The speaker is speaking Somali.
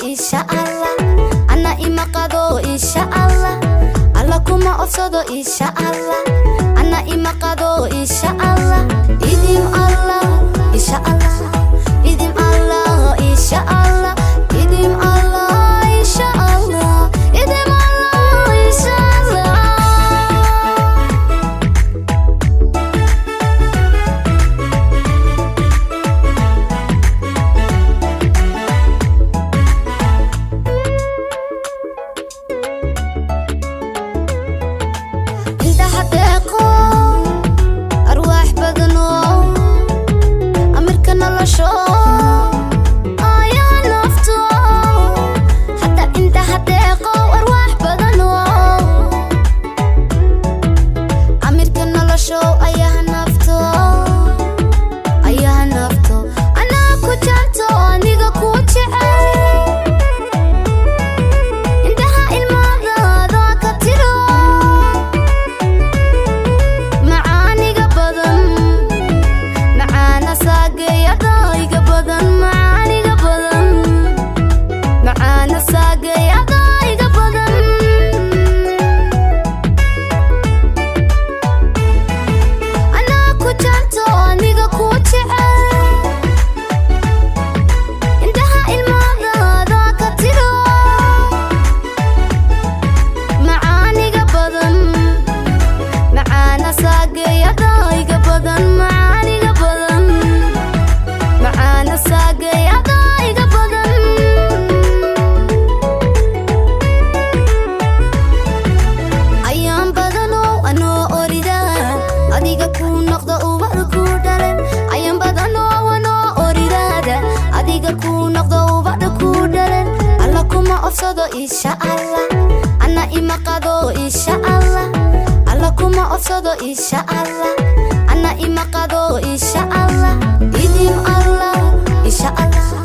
insha Allah ana ima qado insha Allah alla kuma ofsado insha Allah ana ima qado insha Allah idim Allah insha Allah idim Allah insha Allah idim Allah insha Allah idim Allah insha Allah insha Allah ana ima qado insha Allah alla kuma ofsado insha Allah ana ima qado insha Allah idim Allah insha Allah